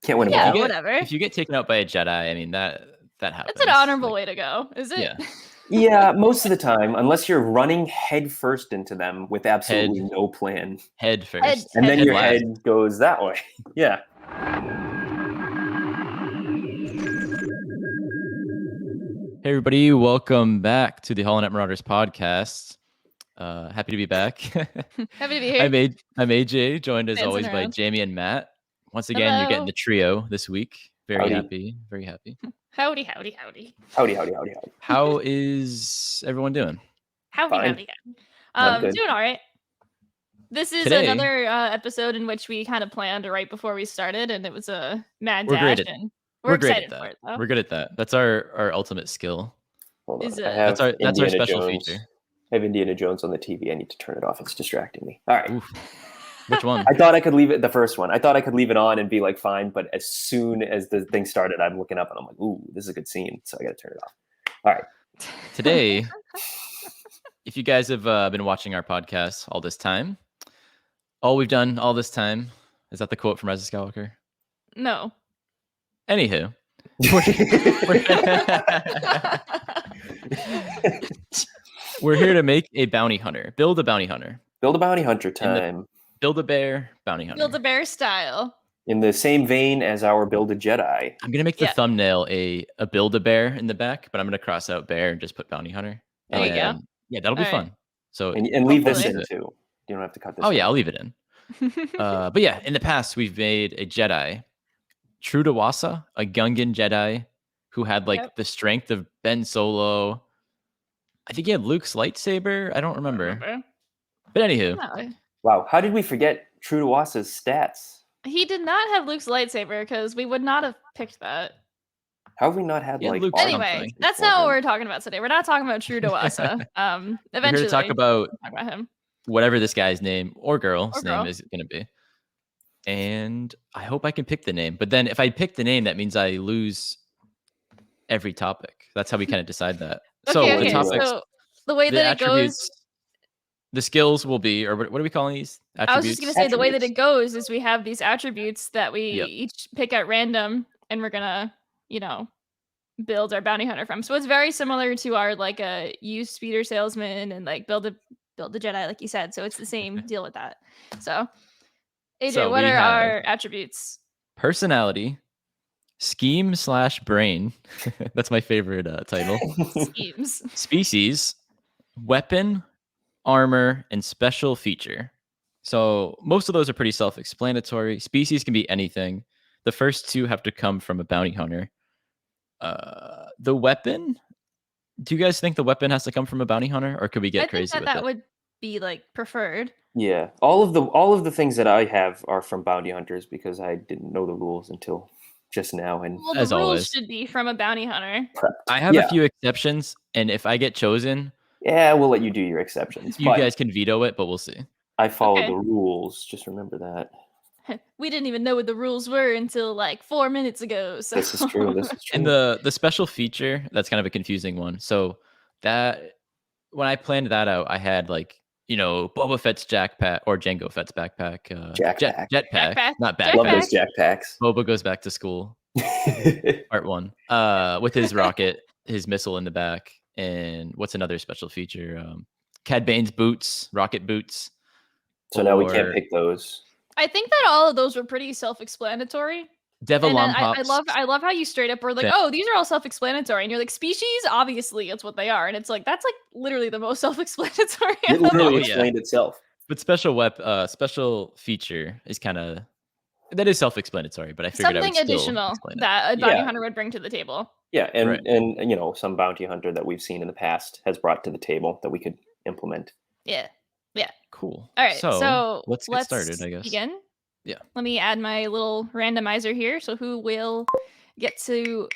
Can't win them Yeah, all. whatever. If you get taken out by a Jedi, I mean that happens. That's an honorable way to go, is it? Yeah. Yeah, most of the time, unless you're running head first into them with absolutely no plan. Head first. And then Head your last. head goes that way. Yeah. Hey everybody, welcome back to the HoloNet Marauders podcast. Happy to be back. Happy to be here. I'm AJ, joined as Dancing always by around. Jamie and Matt. Once again, you're getting the trio this week. Very happy. Howdy. Howdy. How is everyone doing? Howdy. I'm good. Doing all right. This is Today- another episode in which we kind of planned right before we started, and it was a mad We're dash. great at- And We're excited great at for that. it, though. We're good at that. That's our ultimate skill. Hold on. Is I it- have That's our Indiana special Jones. feature. I have Indiana Jones on the TV. I need to turn it off. It's distracting me. All right. Oof. Which one? I thought I could leave it the first one. I thought I could leave it on and be like fine, but as soon as the thing started, I'm looking up and I'm like, ooh, this is a good scene. So I got to turn it off. All right. Today, if you guys have been watching our podcast all this time, all we've done all this time, is that the quote from Rise of Skywalker? No. Anywho, we're here to make a bounty hunter, build a bounty hunter, Build a bounty hunter time. build a bear bounty hunter. Build a bear style. In the same vein as our Build a Jedi. I'm gonna make the thumbnail a build a bear in the back, but I'm gonna cross out bear and just put bounty hunter. There you go. Yeah, that'll be All fun. So And leave this Hopefully. in too. You don't have to cut this. oh yeah, out. I'll leave it in. But yeah, in the past we've made a Jedi, true to Wasa, a Gungan Jedi who had like the strength of Ben Solo. I think he had Luke's lightsaber. I don't remember. But anywho, No. Wow. How did we forget True to Wasa's stats? He did not have Luke's lightsaber because we would not have picked that. How have we not had Yeah, like Luke's art Anyway, something. that's not what we're talking about today. We're not talking about True to Wasa. we're Eventually, here to talk about we'll talk about him. whatever this guy's name or girl's Or girl. name is going to be. And I hope I can pick the name. But then if I pick the name, that means I lose every topic. That's how we kind of decide that. So Okay, the okay. topics, So the way the that it attributes, goes, the skills will be, or what are we calling these? Attributes? I was just gonna say the way that it Attributes. goes is we have these attributes that we Yep. each pick at random, and we're gonna, build our bounty hunter from. So it's very similar to our like a used speeder salesman and like build a Jedi, like you said. So it's the same deal with that. So AJ, So what we are have- our attributes? Personality, scheme/brain. That's my favorite title. Schemes. Species, weapon, armor, and special feature. So most of those are pretty self-explanatory. Species can be anything. The first two have to come from a bounty hunter. The weapon, do you guys think the weapon has to come from a bounty hunter, or could we get I think crazy with that it? would be like preferred. Yeah. All of the things that I have are from bounty hunters because I didn't know the rules until just now and Well, the As rules always. should be from a bounty hunter. prepped. I have Yeah. a few exceptions, and if I get chosen, Yeah, we'll let you do your exceptions. you but guys can veto it, but we'll see. I follow Okay. the rules. Just remember that. We didn't even know what the rules were until like 4 minutes ago. So This is true. This is true. And the special feature, that's kind of a confusing one. So that when I planned that out, I had like, Boba Fett's jackpack or Jango Fett's backpack. Jackpack. Jetpack, Jackpack. not Jackpack. Love backpack. those jackpacks. Boba goes back to school, part one, with his rocket, his missile in the back. And what's another special feature? Cad Bane's boots, rocket boots. So now we can't Or pick those. I think that all of those were pretty self-explanatory. Devil And then I Lompop's love how you straight up were like, Thing. oh, these are all self-explanatory. And you're like, species, obviously, it's what they are. And it's like, that's like literally the most self-explanatory. It literally Oh, yeah. explained itself. But special feature is kind of that is self-explanatory. But I figured Something I would still additional explain it. that a bounty Yeah. hunter would bring to the table. Yeah, and Right. and some bounty hunter that we've seen in the past has brought to the table that we could implement. Yeah. Cool. All right. So let's get started, I guess. Begin. Yeah. Let me add my little randomizer here. So who will get to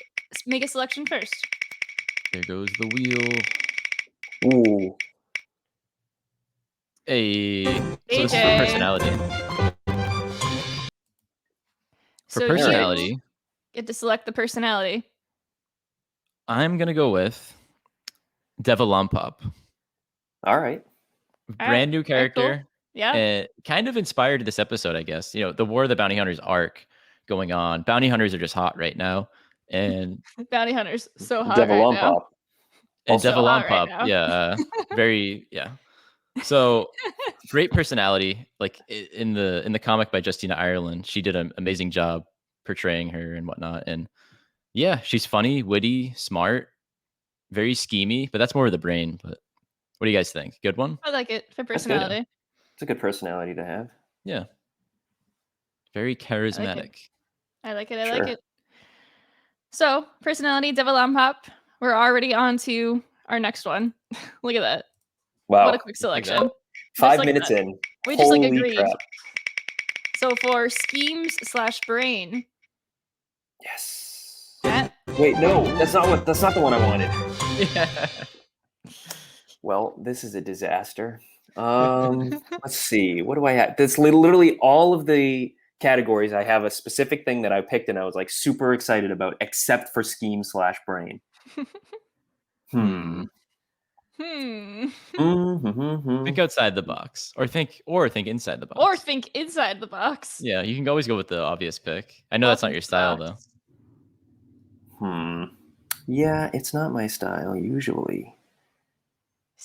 make a selection first? There goes the wheel. Ooh. So this is for AJ. personality. For So you personality, get to select the personality. I'm gonna go with Devil Lompop. All right. Brand new very cool. character. Yeah. Kind of inspired this episode, I guess. The War of the Bounty Hunters arc going on. Bounty hunters are just hot right now, and Bounty hunters so hot Devil right on now. pop. and Also Devil hot on right Pop, now. yeah, very yeah. So great personality. Like in the comic by Justina Ireland, she did an amazing job portraying her and whatnot. And yeah, she's funny, witty, smart, very schemy, but that's more of the brain. But what do you guys think? Good one? I like it for That's good. personality. It's a good personality to have. Yeah. Very charismatic. I like it. I Sure. like it. So, personality, Devil on Pop. We're already on to our next one. Look at that. Wow. What a quick selection. Just 5 like minutes that. in. We just like Holy agreed. crap. So for schemes/brain, Yes. Matt, Wait, no, that's not the one I wanted. Yeah. Well, this is a disaster. Let's see. What do I have? That's literally all of the categories. I have a specific thing that I picked and I was like super excited about, except for scheme/brain. Hmm. Think outside the box, or think inside the box. or think inside the box. Yeah, you can always go with the obvious pick. I know that's not your style though. Yeah, it's not my style usually.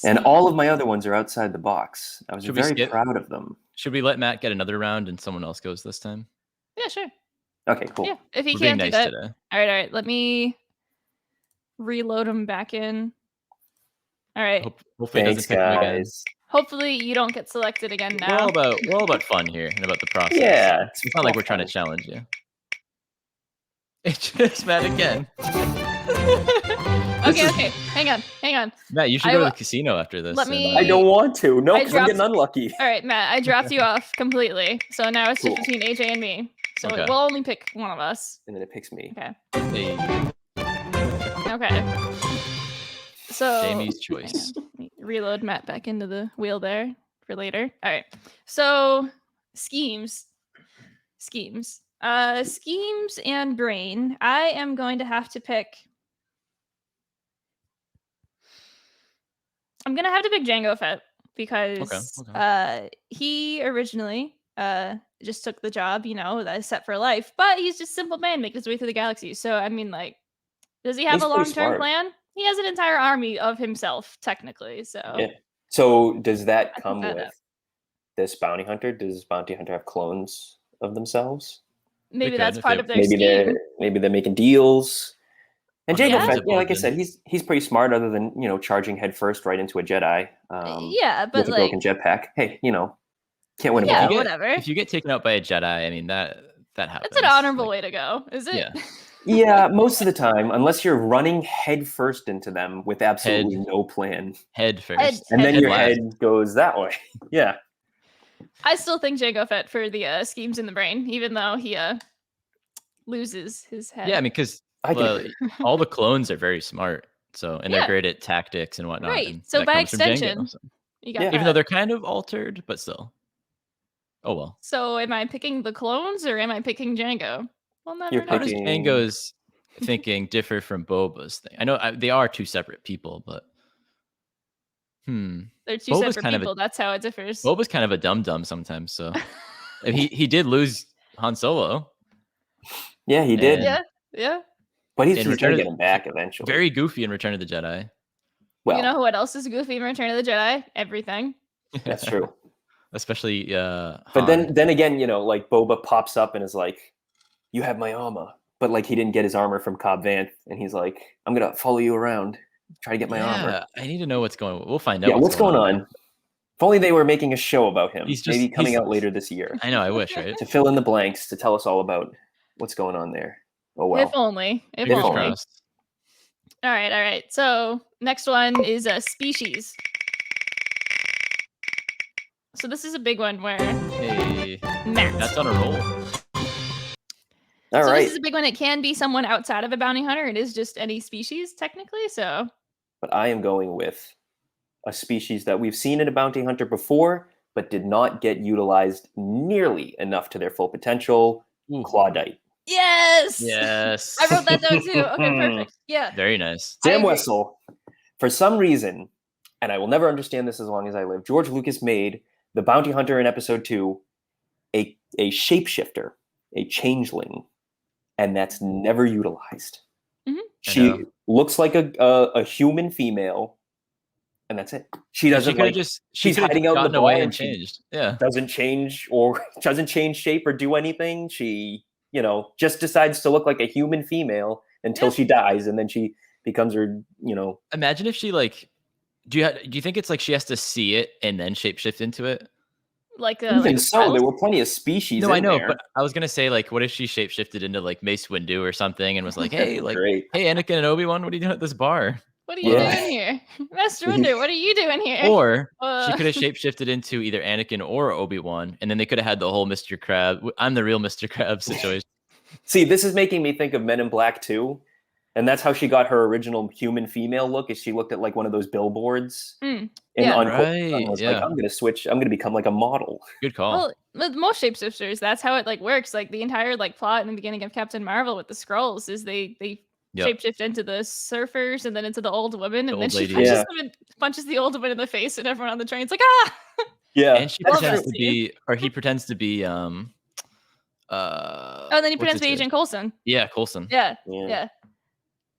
And all of my other ones are outside the box. I was very proud of them. Should we let Matt get another round and someone else goes this time? Yeah, sure. Okay, cool. Yeah, if he We're being can't do nice that. today. All right. Let me reload him back in. All right. Hopefully it doesn't pick him again. Hopefully you don't get selected again now. We're all about fun here and about the process. Yeah, it's not like we're trying to challenge you. It's just Matt again. Okay. Hang on. Matt, you should go to the casino after this. I don't want to. No, because I'm getting unlucky. All right, Matt, I dropped you off completely. So now it's just between AJ and me. So we'll only pick one of us. And then it picks me. Okay. Hey. Okay. So Jamie's choice. Reload Matt back into the wheel there for later. All right. So schemes and brain. I am going to have to pick. I'm gonna have to pick Jango Fett because he originally just took the job, that is set for life, but he's just a simple man making his way through the galaxy. So I mean, like, does he have a long-term plan? He has an entire army of himself, technically. So yeah. So does that come with this bounty hunter? Does bounty hunter have clones of themselves? Maybe that's part of their scheme. Maybe they're making deals. And Jango Fett, yeah, like I said, he's pretty smart. Other than charging headfirst right into a Jedi. Yeah, but with a broken jetpack. Hey, can't win. Yeah, whatever. If you get taken out by a Jedi, I mean that happens. It's an honorable way to go, is it? Yeah. Yeah, most of the time, unless you're running headfirst into them with absolutely no plan. Head first. And then your head goes that way. Yeah. I still think Jango Fett for the schemes in the brain, even though he loses his head. Yeah, I mean, because all the clones are very smart, and they're great at tactics and whatnot. Right. And so by extension, you got even though they're kind of altered, but still. Oh well. So am I picking the clones or am I picking Jango? Well, never know. How does Jango's thinking differ from Boba's thing? I know they are two separate people, but they're two separate people. That's how it differs. Boba's kind of a dum-dum sometimes. So he did lose Han Solo. Yeah, he did. Yeah. But he's going to get him back eventually. Very goofy in Return of the Jedi. Well, you know what else is goofy in Return of the Jedi? Everything. That's true. Especially But then again, like Boba pops up and is like, "You have my armor," but like he didn't get his armor from Cobb Vanth, and he's like, "I'm gonna follow you around, try to get my armor." I need to know what's going on. We'll find out. Yeah, what's going on? If only they were making a show about him. Maybe coming out later this year. I know. I wish, right? To fill in the blanks, to tell us all about what's going on there. Oh well. If only. If Fingers only. crossed. All right. So next one is a species. So this is a big one where Matt. That's on a roll. All right. This is a big one. It can be someone outside of a bounty hunter. It is just any species, technically. So. But I am going with a species that we've seen in a bounty hunter before, but did not get utilized nearly enough to their full potential. Claudite. Yes. I wrote that down too. Okay, perfect. Yeah. Very nice. Sam Wessel, for some reason, and I will never understand this as long as I live, George Lucas made the bounty hunter in episode 2 a shapeshifter. a changeling, and that's never utilized. Mhm. She looks like a human female, and that's it. She And doesn't she could have like. just She's hiding out in the gotten away bar and and she changed. Yeah. doesn't change shape or do anything. She, just decides to look like a human female until she dies, and then she becomes her, Imagine if she like. Do you think it's like she has to see it and then shapeshift into it? Like even so, Skrulls? there were plenty of species No, I in know, there. but I was gonna say like, what if she shapeshifted into like Mace Windu or something and was like, hey, Great. hey, Anakin and Obi-Wan, what are you doing at this bar? What are you Yeah. doing here? Master Windu, what are you doing here? Or she could have shapeshifted into either Anakin or Obi-Wan, and then they could have had the whole Mr. Crab, I'm the real Mr. Crab situation. See, this is making me think of Men in Black 2. And that's how she got her original human female look, is she looked at like one of those billboards and on Right, was like, I'm going to switch. I'm going to become like a model. Good call. Well, with most shapeshifters, that's how it like works. Like the entire like plot in the beginning of Captain Marvel with the Skrulls is they shapeshift into the surfers and then into the old woman, and then she punches the old woman in the face, and everyone on the train's like, ah. Yeah, and she pretends to be, or he pretends to be, oh, then he pretends to be Agent Coulson. Yeah, Coulson. Yeah.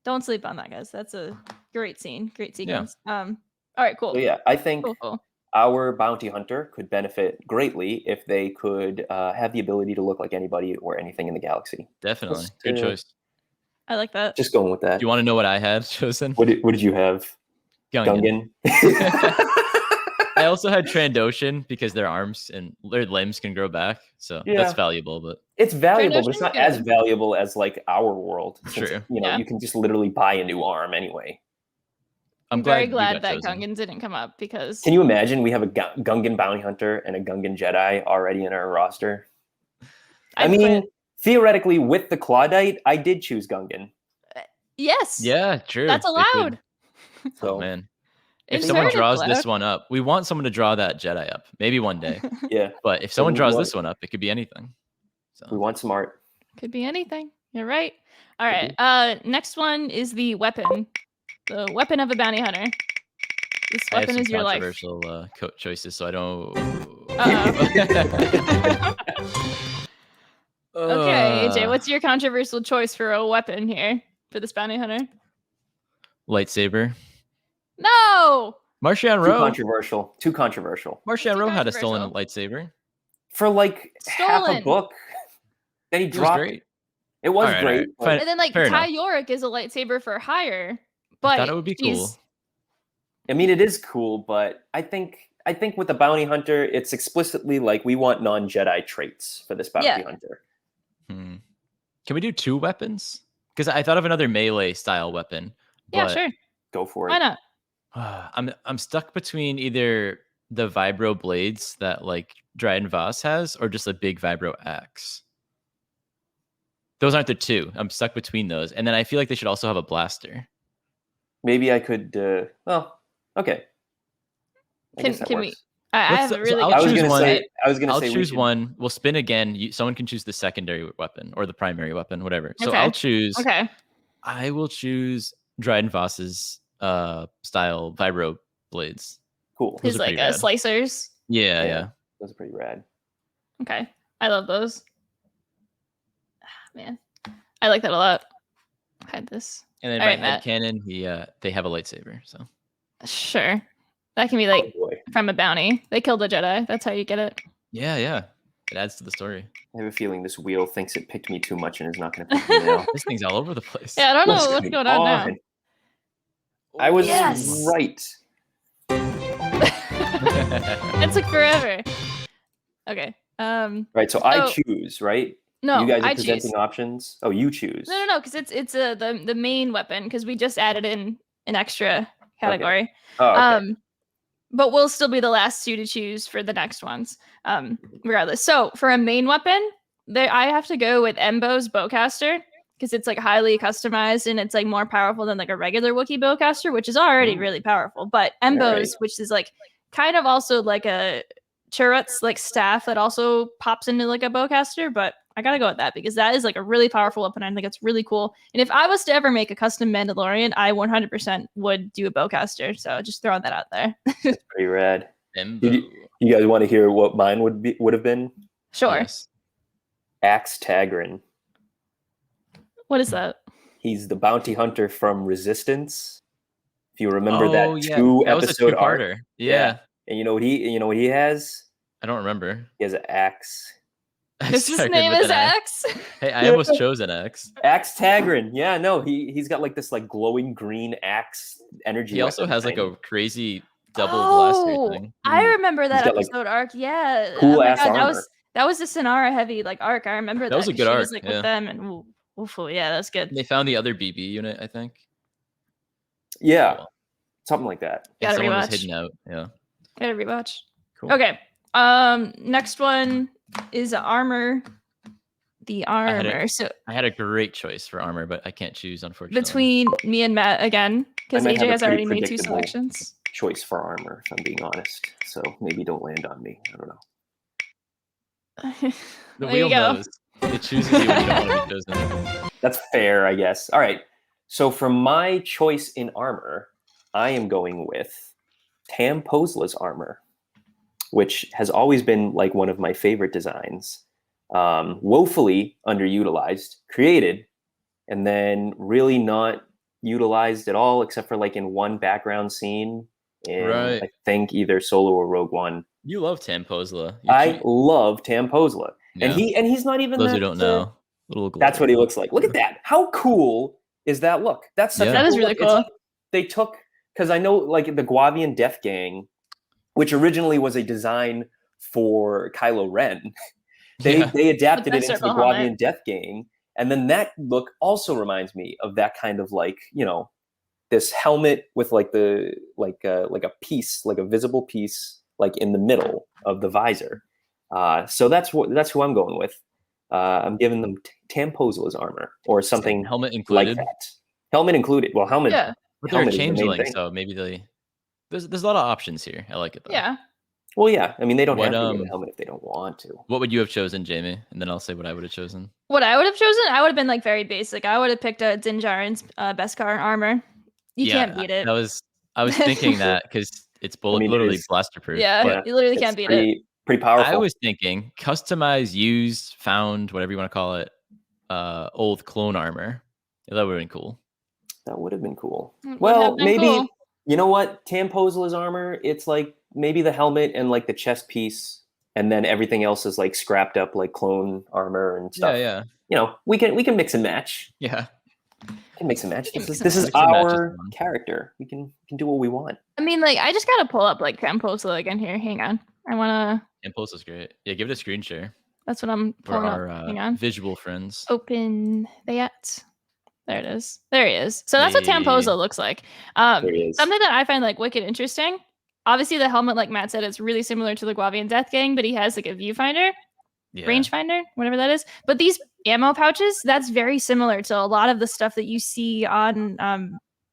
Don't sleep on that, guys. That's a great scene, great sequence. All right, cool. So yeah, I think cool. Our bounty hunter could benefit greatly if they could have the ability to look like anybody or anything in the galaxy. Definitely, good choice. I like that. Just going with that. Do you want to know what I had chosen? What did you have? Gungan. I also had Trandoshan because their arms and their limbs can grow back, so that's valuable. But it's valuable, but it's not as valuable as like our world. Since, True. You can just literally buy a new arm anyway. I'm very glad that Gungan didn't come up, because can you imagine we have a Gungan bounty hunter and a Gungan Jedi already in our roster? I mean, theoretically, with the Claudite, I did choose Gungan. Yes. Yeah, true. That's allowed. Oh man. If someone draws this one up, we want someone to draw that Jedi up. Maybe one day. Yeah. But if someone draws this one up, it could be anything. So. We want some art. Could be anything. You're right. All right. Next one is the weapon. The weapon of a bounty hunter. This weapon is your life. Controversial choices, so I don't. Okay, AJ, what's your controversial choice for a weapon here for this bounty hunter? Lightsaber. No! Marchion Ro. Too controversial. Marchion Ro had a stolen lightsaber. For like half a book. Then he dropped it. It was great. Right. And then like Ty Yorick is a lightsaber for hire. But I thought it would be cool. I mean, it is cool, but I think with the bounty hunter, it's explicitly like we want non-Jedi traits for this bounty hunter. Can we do 2 weapons? Because I thought of another melee style weapon. Yeah, sure. Go for it. Why not? I'm stuck between either the vibro blades that like Dryden Voss has, or just a big vibro axe. Those aren't the 2. I'm stuck between those, and then I feel like they should also have a blaster. Maybe I could. Okay. Can we? I have a really. I'll choose one. I'll choose one. We'll spin again. Someone can choose the secondary weapon or the primary weapon, whatever. So I'll choose. Okay. I will choose Dryden Voss's style vibro blades. Cool. His like slicers. Yeah. Those are pretty rad. Okay, I love those. Man, I like that a lot. I had this. And then my headcanon, they have a lightsaber. So sure, that can be like from a bounty. They killed a Jedi. That's how you get it. Yeah. It adds to the story. I have a feeling this wheel thinks it picked me too much and is not going to pick me now. This thing's all over the place. Yeah, I don't know what's going on now. I was right. It took forever. Okay. Right. So I choose, right? No, you guys are presenting options. Oh, you choose. No, because it's the main weapon, because we just added in an extra category. Okay. Oh, okay. But we'll still be the last 2 to choose for the next ones, regardless. So for a main weapon, I have to go with Embo's bowcaster, because it's like highly customized and it's like more powerful than like a regular Wookiee bowcaster, which is already really powerful. But Embo's, which is like kind of also like a Chirrut's like staff that also pops into like a bowcaster, but I gotta go with that because that is like a really powerful weapon. I think it's really cool. And if I was to ever make a custom Mandalorian, I 100% would do a bowcaster. So just throwing that out there. That's pretty rad. You guys want to hear what mine would have been? Sure. Yes. Axe Tagrin. What is that? He's the bounty hunter from Resistance. If you remember Oh, that yeah. two That was a episode arc. two-parter. Yeah. And you know what he has? I don't remember. He has an axe. His Started name with is an X. X. Hey, I almost chose an X. Axe Tagrin. Yeah, no, he's got like this like glowing green axe energy. He also weapon has like thing. a crazy double blaster thing. I remember that got, like, episode arc. Yeah. cool Oh my ass God, armor. that was the Sonara heavy like arc. I remember that. That was a 'cause good she arc, was like yeah. with them and yeah, that's good. They found the other BB unit, I think. Yeah, Oh, well. something like that. And Gotta someone was rewatch. hidden out. Yeah. Gotta rewatch. Cool. Okay. Next one is armor. The armor. So I had a great choice for armor, but I can't choose, unfortunately. between me and Matt again, because I might AJ have a has pretty already made two predictable selections. choice for armor, if I'm being honest. So maybe don't land on me. I don't know. The There wheel you go. knows. It chooses you when you don't want to be chosen. That's fair, I guess. All right. So for my choice in armor, I am going with Tam Posla's armor, which has always been like one of my favorite designs. Woefully underutilized, created, and then really not utilized at all, except for like in one background scene in Right. I think either Solo or Rogue One. You love Tam Posla. I love Tam Posla, and he's not even Those that, who don't know, little glow. that's what he looks like. Look at that! How cool is that look? That's such Yeah. a That is cool really look. It's cool. like they took, because I know like the Guavian Death Gang, which originally was a design for Kylo Ren. They adapted With it the into the circle helmet. Guavian Death Gang, and then that look also reminds me of that kind of like, you know, this helmet with like the like a piece, like a visible piece, like in the middle of the visor. So that's who I'm going with. I'm giving them Tam Posla's armor or something helmet like included. that. Helmet included. Well, helmet. Yeah. But they're helmet is the main changeling, thing. so maybe there's a lot of options here. I like it though. Yeah. Well, yeah. I mean, they don't What, have to get a helmet if they don't want to. What would you have chosen, Jamie? And then I'll say what I would have chosen. What I would have chosen, I would have been like very basic. I would have picked a Din Djarin's Beskar armor. You can't beat it. I was thinking that because it's literally blaster proof. Yeah, but you literally It's can't beat it. pretty powerful. I was thinking customize, used, found, whatever you want to call it, old clone armor. Yeah, that would have been cool. That would have been cool. Would Well, have been maybe cool. you know what? Tam Posla's armor, it's like maybe the helmet and like the chest piece, and then everything else is like scrapped up like clone armor and stuff. Yeah. You know, we can mix and match. Yeah. We can mix and match. This is Mix and match is our fun. character. We can do what we want. I mean, like, I just gotta pull up like Camposa again here. Hang on. I wanna. Impulse is great. Yeah, give it a screen share That's what I'm for pulling our up. Hang on. visual friends. Open that. There it is. There he is. So that's what Tamposa looks like. There he is. Something that I find like wicked interesting. Obviously, the helmet, like Matt said, it's really similar to the Guavian Death Gang, but he has like a viewfinder, rangefinder, whatever that is. But these ammo pouches, that's very similar to a lot of the stuff that you see on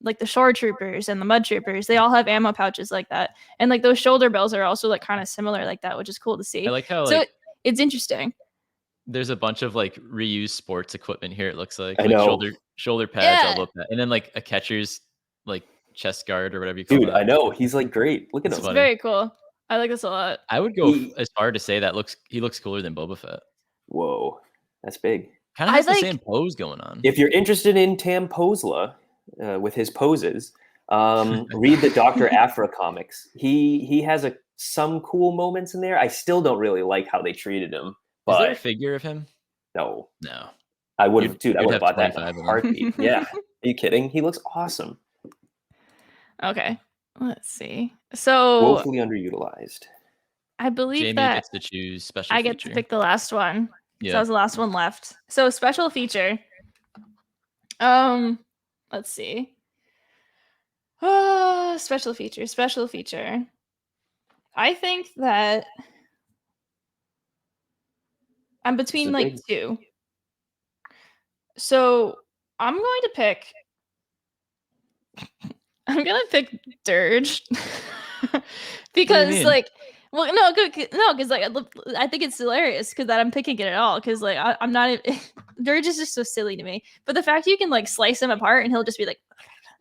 like the shore troopers and the mud troopers. They all have ammo pouches like that, and like those shoulder bells are also like kind of similar like that, which is cool to see. I like how So like it's interesting. there's a bunch of like reused sports equipment here. It looks like I know. shoulder pads, Yeah. elbow pad, and then like a catcher's like chest guard or whatever you call Dude, it. I know. He's like great. Look at It's him. It's funny. very cool. I like this a lot. I would go He- as far to say that he looks cooler than Boba Fett. Whoa, that's big. Kind of I has the like- same pose going on. If you're interested in Tam Posla with his poses, read the Dr. Aphra comics. He has some cool moments in there. I still don't really like how they treated him, Is there a but figure of him? no, No. I would have, You'd I would have have bought that in 25 a of them. heartbeat. Yeah, are you kidding? He looks awesome. Okay, let's see. So Woefully underutilized. I believe Jamie that gets to choose special I get feature. to pick the last one. So that Yeah. was the last one left. So special feature. Let's see. Special feature. I think that I'm between This is like big. two. So I'm going to pick. I'm gonna pick Dirge because, mean? like, well, no, because like I think it's hilarious because that I'm picking it at all because like I'm not even, Dirge is just so silly to me. But the fact you can like slice him apart and he'll just be like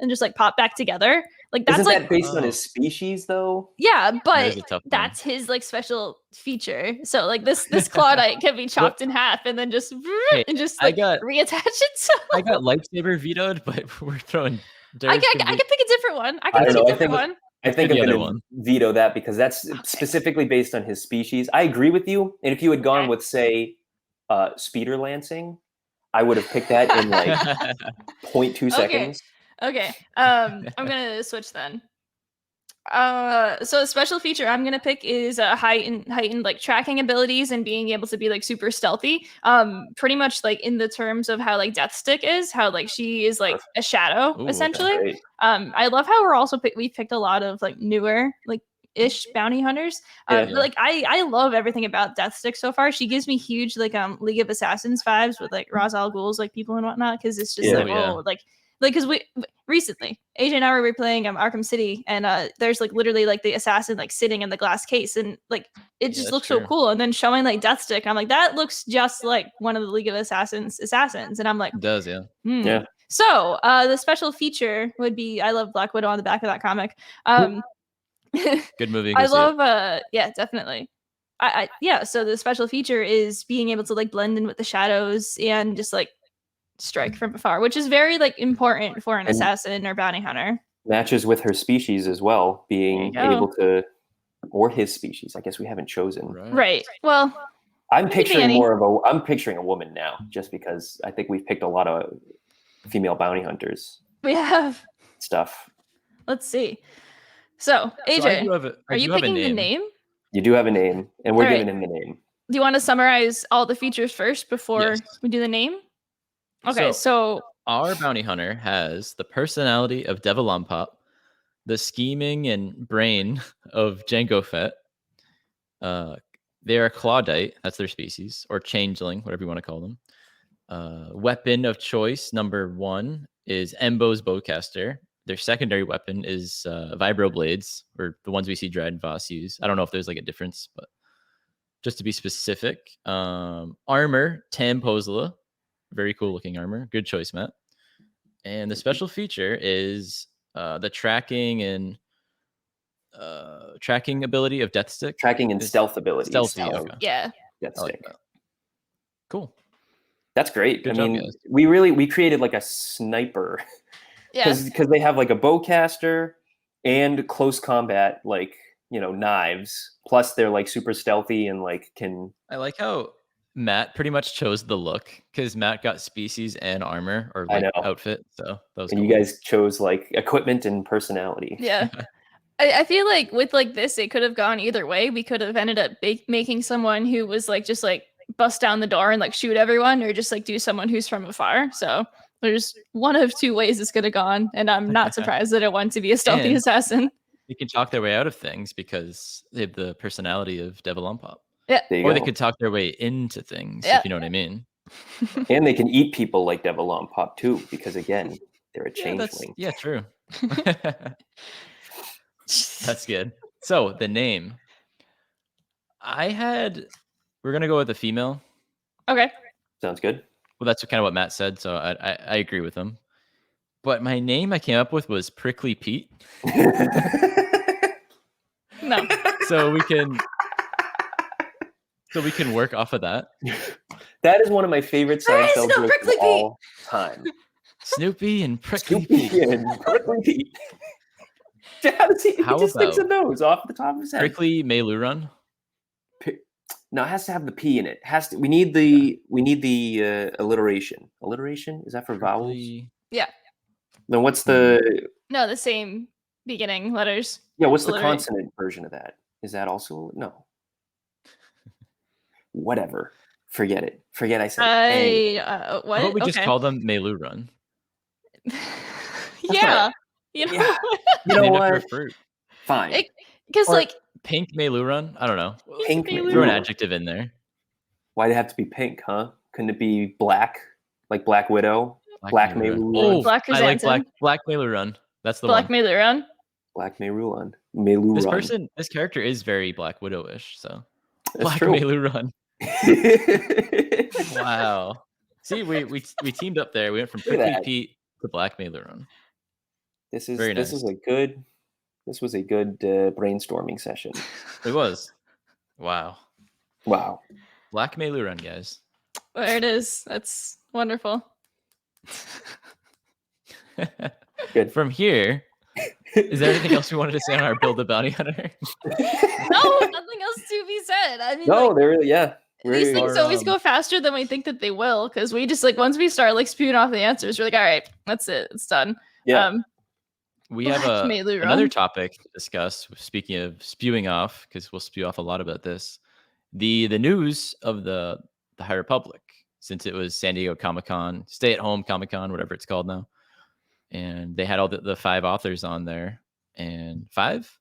and just like pop back together, Like that's Isn't like that based on his species though? yeah, That but is a tough one. that's his like special feature. So like this Claudite can be chopped in half and then just Hey, and just I like got reattach itself. I got lightsaber vetoed, but we're throwing I Dirge. can pick a different one. I I can don't pick know. a I different think one. I think the I'm other going to one. veto that because that's specifically based on his species. I agree with you. And if you had gone Okay. with, say, speeder lancing, I would have picked that in like 0.2 seconds. Okay. I'm gonna switch then. So a special feature I'm gonna pick is heightened like tracking abilities and being able to be like super stealthy. Pretty much like in the terms of how like Death Stick is, how like she is like a shadow Ooh, essentially. Great. I love how we picked a lot of like newer like ish bounty hunters. Yeah. But, like I love everything about Death Stick so far. She gives me huge like League of Assassins vibes with like Ra's al Ghul's like people and whatnot because it's just Yeah. like Oh, yeah. oh like because we recently AJ and I were replaying Arkham City and there's like literally like the assassin like sitting in the glass case and like it just that's looks so true. cool and then showing like Death Stick I'm like that looks just like one of the League of Assassins and I'm like It does, yeah. Yeah. so the special feature would be I love Black Widow on the back of that comic Good movie. I Go see it. love yeah definitely yeah so the special feature is being able to like blend in with the shadows and just like strike from afar, which is very like important for an And- assassin or bounty hunter. Matches with her species as well, being There you go. able to, or his species. I guess we haven't chosen. Right. Well, I'm It could be picturing any. I'm picturing a woman now, just because I think we've picked a lot of female bounty hunters we have. stuff. Let's see. So So I AJ, do have are you have a picking the name? You do have a name, and we're All right. giving him the name. Do you want to summarize all the features first before Yes. we do the name? Okay, so Our bounty hunter has the personality of Devil on Pop, the scheming and brain of Jango Fett. They are Claudite, that's their species, or changeling, whatever you want to call them. Weapon of choice number 1 is Embo's bowcaster. Their secondary weapon is vibro blades, or the ones we see Dred and Voss use. I don't know if there's like a difference, but just to be specific, armor Tam Posla, very cool looking armor. Good choice, Matt. And the special feature is the tracking and tracking ability of Death Stick. Tracking and It's stealth abilities. Stealthy. of Okay. yeah. Death I like Stick. that. Cool. That's great. Good I job, mean, guys. we created like a sniper Yeah. because they have like a bowcaster and close combat, like knives. Plus, they're like super stealthy and like can. I like how Matt pretty much chose the look because Matt got species and armor or I like know. outfit. So that was And cool. you guys chose like equipment and personality. Yeah. I feel like with like this, it could have gone either way. We could have ended up making someone who was like just like bust down the door and like shoot everyone, or just like do someone who's from afar. So there's one of two ways it's could have gone, and I'm not surprised that it went to be a stealthy And- assassin. You can talk their way out of things because they have the personality of Devil on Pop. Yeah. There you Or go. they could talk their way into things, Yeah. if you know what I mean. And they can eat people like Devil on Pop too, because again, they're a Yeah, changeling. yeah, true. That's good. So the name. We're gonna go with a female. Okay. Sounds good. Well, that's kind of what Matt said, so I agree with him. But my name I came up with was Prickly Pete. No. So we can work off of that. That is one of my favorite There is Seinfeld no jokes Prickly of all time. Snoopy and Prickly Snoopy Pete. and Prickly Pete. How does he How just thinks of about those off the top of his head. Prickly Melurun. No, it has to have the P in it. We need the alliteration. Alliteration? Is that for vowels? Prickly- Yeah. Then what's the No, the same beginning letters. what's the Alliterate. consonant version of that? Is that also no? Whatever. Forget it. Forget I said A. What? How about we just Okay. call them Melurun? Yeah. You know, Yeah. You know Named after a what? fruit. Fine. because Or like Pink Melurun? I don't know. Pink Melurun. Throw an Melurun. adjective in there. Why'd it have to be pink, huh? Couldn't it be black? Like Black Widow? Black Melurun. Oh, Black I like Chrysanthemum. Black Melurun. That's the Black one. Melurun. Black Melurun. Melurun. This character is very Black Widow-ish. So That's Black true. Melurun. Wow. See, we teamed up there. We went from Look at Prickly that. Pete to Black Melurun. This is Very this nice. is a good. This was a good brainstorming session. It was. Wow. Wow. Black Mailu Run, guys. There it is. That's wonderful. Good. From here, is there anything else we wanted to say on our Build a Bounty Hunter? No, nothing else to be said. I mean, No, like, they're yeah. these We're, things Our, always go faster than we think that they will, because we just like once we start like spewing off the answers, we're like, all right, that's it, it's done. yeah. We have Black Mailu another Run. topic to discuss. Speaking of spewing off, because we'll spew off a lot about this. The news of the High Republic, since it was San Diego Comic-Con, stay-at-home Comic-Con, whatever it's called now. And they had all the 5 authors on there. And 5?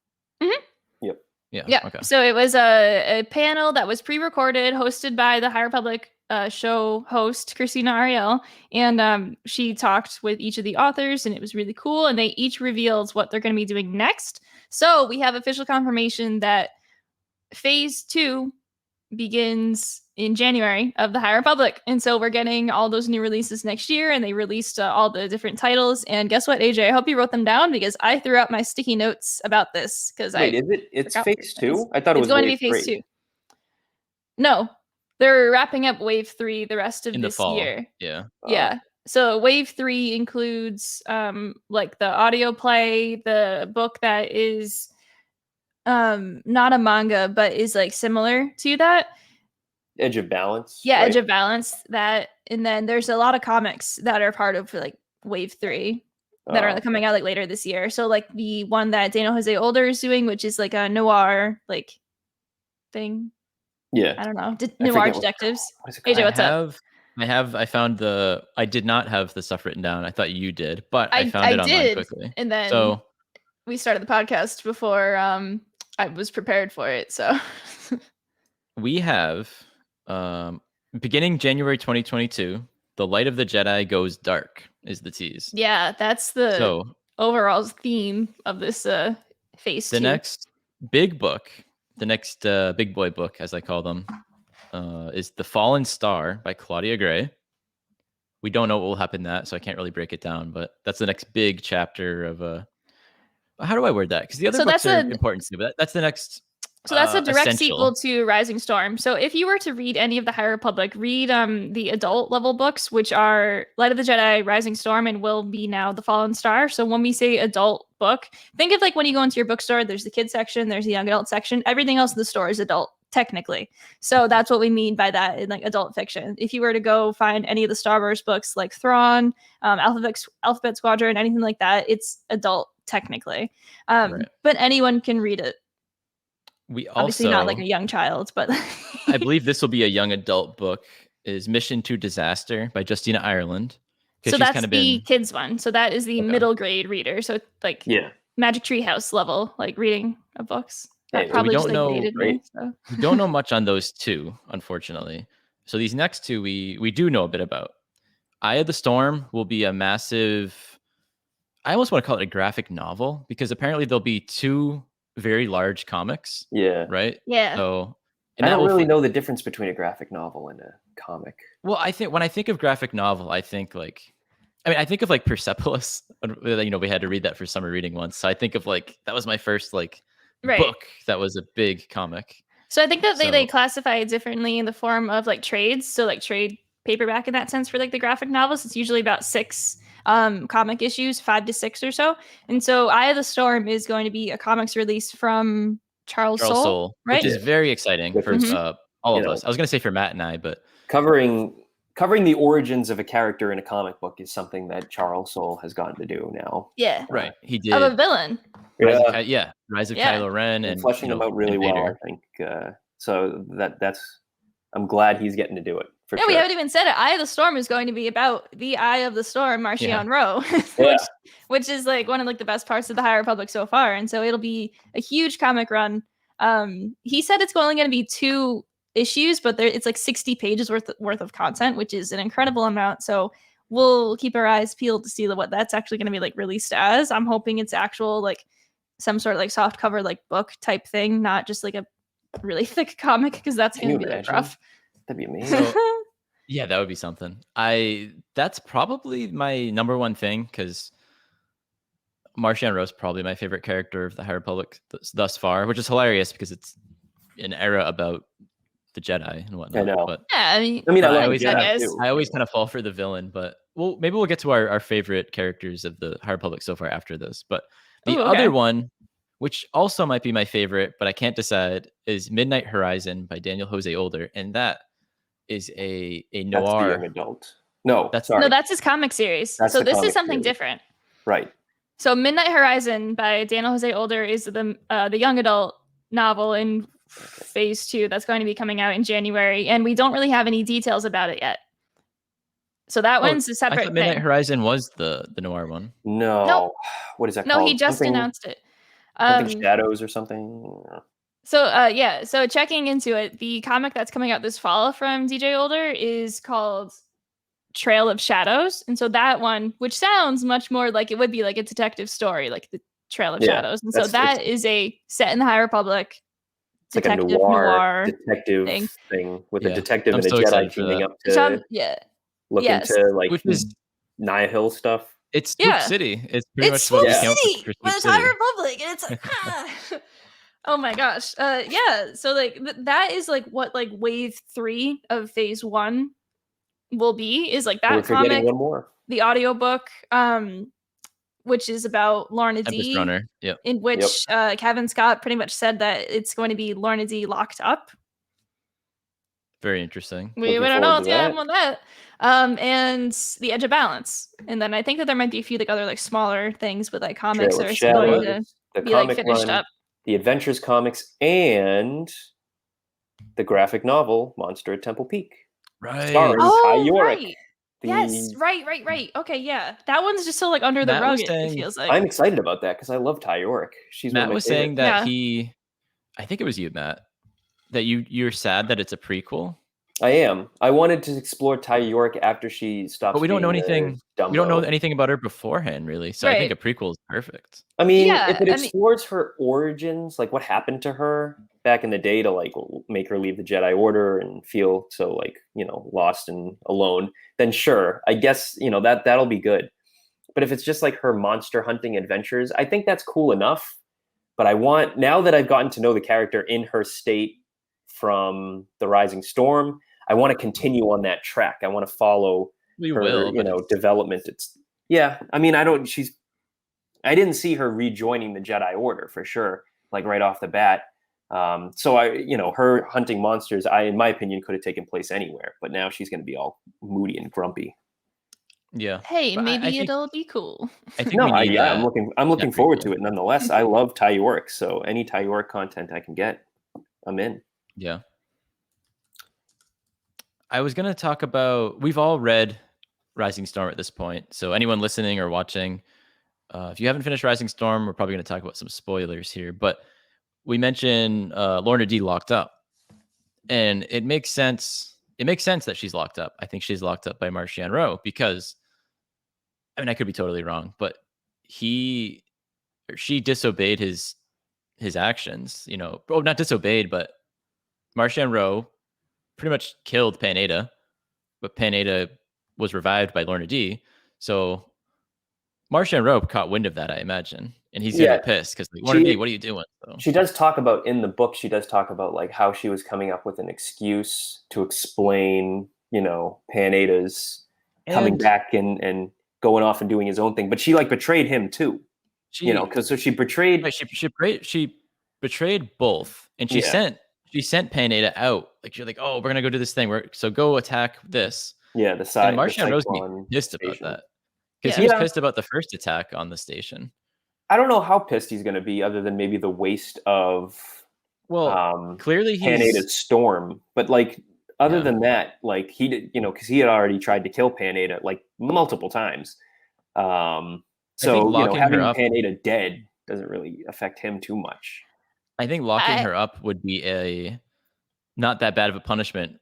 Yep. Yeah. Okay. So it was a panel that was pre-recorded, hosted by the High Republic show host Christina Ariel, and she talked with each of the authors, and it was really cool. And they each revealed what they're going to be doing next. So we have official confirmation that Phase 2 begins in January of the High Republic, and so we're getting all those new releases next year. And they released all the different titles. And guess what, AJ? I hope you wrote them down because I threw out my sticky notes about this because Wait, is it? It's forgot phase what it is. 2? I thought it It's was going to wave be phase 3. 2. No, they're wrapping up wave 3 the rest of In the this fall. year. Yeah. Yeah. So wave 3 includes like the audio play, the book that is not a manga but is like similar to that. Edge of Balance. Yeah, right? Edge of Balance, that, and then there's a lot of comics that are part of like wave 3 that are coming out like later this year. So like the one that Daniel Jose Older is doing, which is like a noir like thing. Yeah. I don't know. I Noir forget detectives. What is it called? AJ, what's up? I found I did not have the stuff written down. I thought you did, but I found it online quickly. And then So we started the podcast before I was prepared for it. So we have beginning January 2022, The Light of the Jedi Goes Dark is the tease. yeah, that's the overall theme of this phase 2. The next big book, the next big boy book, as I call them, is The Fallen Star by Claudia Gray. We don't know what will happen in that, so I can't really break it down, but that's the next big chapter of how do I word that? Because the other books are important too, but that's the next. So that's a direct essential sequel to Rising Storm. So if you were to read any of the High Republic, read the adult level books, which are Light of the Jedi, Rising Storm, and will be now The Fallen Star. So when we say adult book, think of like when you go into your bookstore, there's the kids section, there's the young adult section. Everything else in the store is adult, technically. So that's what we mean by that in like adult fiction. If you were to go find any of the Star Wars books like Thrawn, Alphabet Squadron, anything like that, it's adult technically. Right. But anyone can read it. We obviously also, not like a young child, but I believe this will be a young adult book, is Mission to Disaster by Justina Ireland. So that's the kids one. So that is the middle grade reader. So like Magic Tree House level, like reading of books. That probably just like dated me. So. We don't know much on those two, unfortunately. So these next two we do know a bit about. Eye of the Storm will be a massive, I almost want to call it a graphic novel, because apparently there'll be 2 very large comics. Yeah. Right? Yeah. So I don't really know the difference between a graphic novel and a comic. Well, I think when I think of graphic novel, I think like, I think of like Persepolis. We had to read that for summer reading once. So I think of like, that was my first like book that was a big comic. So I think that they classify it differently in the form of like trades. So like trade paperback in that sense for like the graphic novels. It's usually about 6 comic issues, 5 to 6 or so. And so Eye of the Storm is going to be a comics release from Charles Soule, right? Which is very exciting for all of us. I was going to say for Matt and I, but covering the origins of a character in a comic book is something that Charles Soule has gotten to do now. Yeah. Right. He did. Of a villain. Rise of Kylo Ren and fleshing them out really well, I think. So that's I'm glad he's getting to do it. Yeah, we haven't even said it. Eye of the Storm is going to be about the Eye of the Storm, Marchion Ro, which is like one of like the best parts of the High Republic so far. And so it'll be a huge comic run. He said it's only going to be 2 issues, but it's like 60 pages worth of content, which is an incredible amount. So we'll keep our eyes peeled to see what that's actually going to be like released as. I'm hoping it's actual like some sort of like soft cover like book type thing, not just like a really thick comic, because that's going to be like rough. That'd be amazing. Yeah, that would be something. That's probably my number one thing, because Marchion Ro's probably my favorite character of the High Republic thus far, which is hilarious because it's an era about the Jedi and whatnot. I know. But Yeah, I mean, I I love always the Jedi guess. too. I always kind of fall for the villain, but maybe we'll get to our favorite characters of the High Republic so far after this. But the Ooh, okay. other one, which also might be my favorite, but I can't decide, is Midnight Horizon by Daniel Jose Older, and that is a That's the noir. young adult. No, That's- sorry. No, that's his comic series. That's So the this is comic something series. different. Right. So Midnight Horizon by Daniel Jose Older is the young adult novel in phase 2 that's going to be coming out in January, and we don't really have any details about it yet. So that one's a I separate thought Midnight thing. Horizon was the noir one. No. Nope. What is that No, called? he just Something- announced it. Something Shadows or something. So so checking into it, the comic that's coming out this fall from DJ Older is called Trail of Shadows. And so that one, which sounds much more like it would be like a detective story, like the Trail of Yeah, Shadows. And so that's- that is a set in the High Republic It's like a detective noir detective thing. with Yeah, a detective I'm and a so Jedi excited for teaming that. up to look Yes. into like Which is Nihil stuff. it's Swoop Yeah. City. It's pretty It's much what we Swoop count City, for but Swoop it's High City. Republic, and it's like, oh my gosh, yeah. So like that is like what like wave 3 of phase 1 will be. Is like We're that forgetting comic, one more. the audiobook, which is about Lorna Tempest D, Runner. Yep. in which Kevin Scott pretty much said that it's going to be Lorna D locked up. Very interesting. We Looking don't know forward what's to gonna that. happen with that. And The Edge of Balance. And then I think that there might be a few like other like smaller things with like comics Trail that of are still going to Shadows, the be like comic finished run, up. the Adventures comics, and the graphic novel Monster at Temple Peak. Right. Starring Ty Oh, Yorick. right. Yes, The- right. Okay, yeah. That one's just so like under the Matt rug, was it saying- feels like. I'm excited about that because I love Ty Yorick. She's one Matt of my was favorite. saying that Yeah. I think it was you, Matt, that you're sad that it's a prequel. I am. I wanted to explore Ty Yorick after she stops. But we don't know being anything. Dumbo. We don't know anything about her beforehand, really. So I think a prequel is perfect. I mean, Yeah, if it I mean- explores her origins, like what happened to her back in the day to like make her leave the Jedi Order and feel so like, lost and alone, then sure, I guess, that'll be good. But if it's just like her monster hunting adventures, I think that's cool enough. But now that I've gotten to know the character in her state from The Rising Storm, I want to continue on that track. I want to follow her, development. I mean, I didn't see her rejoining the Jedi Order for sure, like right off the bat. So her hunting monsters, in my opinion, could have taken place anywhere, but now she's going to be all moody and grumpy. Yeah. Hey, But maybe I think- it'll be cool. I think we need I'm looking forward prequel. to it nonetheless. I love Ty Yorick, so any Ty Yorick content I can get, I'm in. Yeah. I was going to talk about, we've all read Rising Storm at this point. So anyone listening or watching, if you haven't finished Rising Storm, we're probably going to talk about some spoilers here. But we mentioned Lorna D locked up. And it makes sense. It makes sense that she's locked up. I think she's locked up by Marchion Ro because, I mean, I could be totally wrong, but she disobeyed his actions, not disobeyed, but Marchion Ro pretty much killed Pan-Eta, but Pan-Eta was revived by Lorna D. So Marchion Ro caught wind of that, I imagine, and he's gonna get pissed because Lorna D, what are you doing? So. She does talk about in the book. She does talk about like how she was coming up with an excuse to explain, Pan-Eta's coming back and going off and doing his own thing, but she like betrayed him too. She betrayed. Right, she betrayed both, and she sent Pan-Eta out. Like she's like, oh, we're gonna go do this thing. So go attack this. Yeah, the side. And Marchion Ro's pissed about that because he was pissed about the first attack on the station. I don't know how pissed he's gonna be, other than maybe the waste of clearly Pan-Eta's storm. But like other than that, like he did, because he had already tried to kill Pan-Eta like multiple times. So having Pan-Eta dead doesn't really affect him too much. I think locking her up would be not that bad of a punishment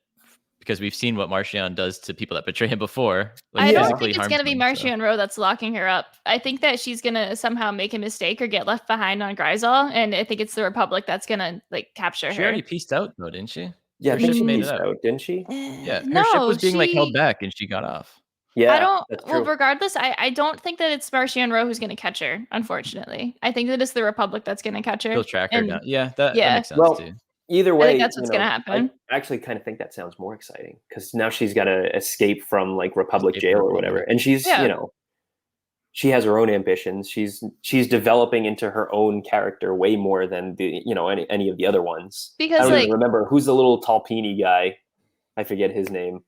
because we've seen what Marchion does to people that betray him before. Like, I don't think it's going to be Marchion Ro that's locking her up. I think that she's going to somehow make a mistake or get left behind on Gryzal, and I think it's the Republic that's going to like capture her. She already pieced out though, didn't she? Yeah, her ship she made pieced out, didn't she? Yeah, her ship was being like held back and she got off. Yeah, I don't. that's Well, true. regardless, I don't think that it's Marcian Rowe who's going to catch her. Unfortunately, I think that it's the Republic that's going to catch her. He'll track her And down. Yeah, that yeah, makes sense Well, too. either I think way, that's what's going to I happen. actually kind of think that sounds more exciting because now she's got to escape from like Republic Escape the jail or whatever, Republic. and she's Yeah. she has her own ambitions. She's developing into her own character way more than the any of the other ones. Because, I don't like- even remember who's the little Talpini guy. I forget his name.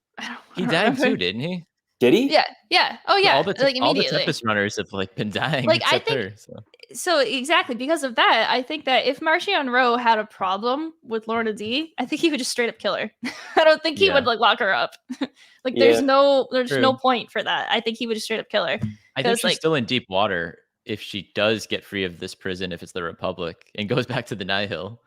He I don't died remember. too, didn't he? Did he? Yeah. Oh yeah. All the immediately. Tempest runners have like been dying Like, I except think- her. So. So exactly because of that, I think that if Marcian Rowe had a problem with Lorna D, I think he would just straight up kill her. I don't think he Yeah. would like lock her up. Like Yeah. there's no True. point for that. I think he would just straight up kill her. I think 'Cause, she's like- still in deep water if she does get free of this prison, if it's the Republic, and goes back to the Nihil.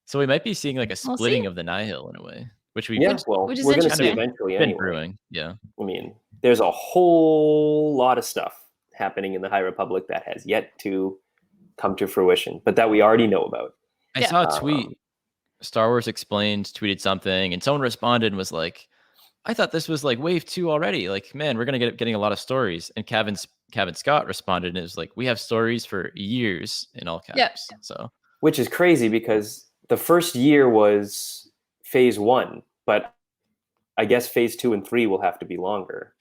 So we might be seeing like a We'll splitting see. of the Nihil in a way, which we've Yeah. Well, which is we're going to see interesting. eventually been anyway. brewing. Yeah. I mean, there's a whole lot of stuff happening in the High Republic that has yet to come to fruition, but that we already know about. I Yeah. saw a tweet. Star Wars Explained tweeted something, and someone responded and was like, "I thought this was like wave 2 already. Like, man, we're gonna getting a lot of stories." And Kevin Scott responded and it was like, "We have stories for years in all caps." Yep. So Which is crazy because the first year was phase 1, but I guess phase 2 and 3 will have to be longer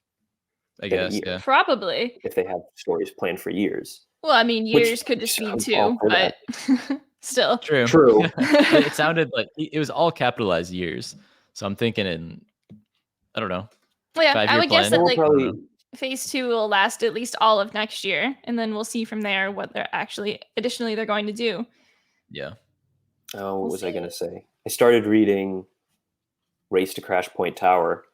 I than a guess, year yeah. Probably. if they have stories planned for years. Well, I mean, Which- years could just which mean I'm all 2, for but still. True. True. It sounded like it was all capitalized years. So I'm thinking I don't know. Well, yeah, 5-year I would guess plan. that We'll like probably phase 2 will last at least all of next year, and then we'll see from there what they're actually additionally they're going to do. Yeah. Oh, what We'll was I going see. to say? I started reading Race to Crash Point Tower,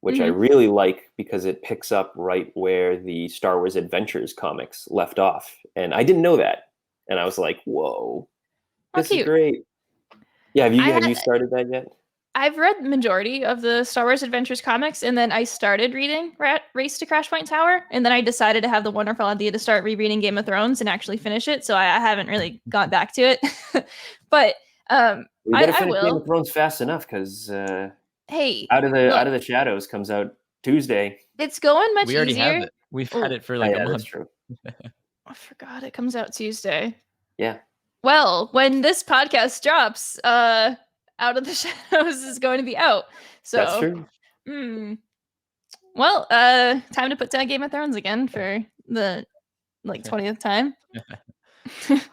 which I Mhm. really like because it picks up right where the Star Wars Adventures comics left off. And I didn't know that. And I was like, whoa, How this is cute. great. Yeah, have you I have you had- started that yet? I've read majority of the Star Wars Adventures comics, and then I started reading Race to Crash Point Tower, and then I decided to have the wonderful idea to start rereading Game of Thrones and actually finish it. So I haven't really got back to it, but We better I finish Game will. of Thrones fast enough because Hey, Out of look, the Shadows comes out Tuesday. it's going much We already easier. have it. We've Oh. had it for like yeah, a that's month. true. I forgot it comes out Tuesday. Yeah. Well, when this podcast drops, Out of the Shadows is going to be out. So That's true. Well, time to put down Game of Thrones again for the 20th time. Anything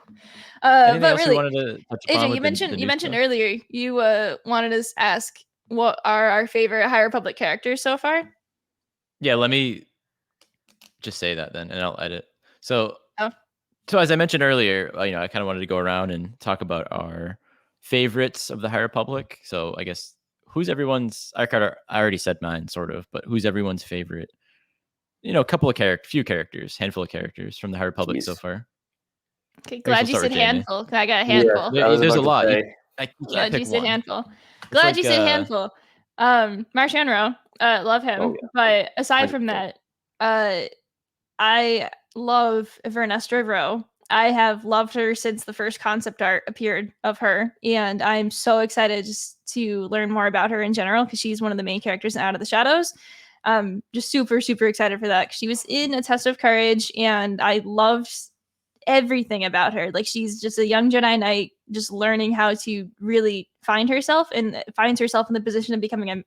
But else you really, wanted to touch upon AJ, with you the mentioned new stuff? earlier you wanted to ask what are our favorite High Republic characters so far? Yeah, let me just say that then, and I'll edit. So, Oh. so as I mentioned earlier, I kind of wanted to go around and talk about our favorites of the High Republic. So, I guess who's everyone's? I already said mine, sort of, but who's everyone's favorite? A couple of few characters, handful of characters from the High Republic so Jeez. far. Okay, we'll glad you start said with Jamie. handful. 'Cause I got a handful. Yeah, I was There's a about to lot. You say. can't Glad you pick said one. handful. Glad like, you said handful. Marcian Rowe, love him. Oh, yeah. But aside from 100%. that, I love Vernestra Rowe. I have loved her since the first concept art appeared of her, and I'm so excited just to learn more about her in general because she's one of the main characters in Out of the Shadows. Just super, super excited for that. She was in A Test of Courage, and I loved everything about her. Like, she's just a young Jedi Knight, just learning how to really find herself, and finds herself in the position of becoming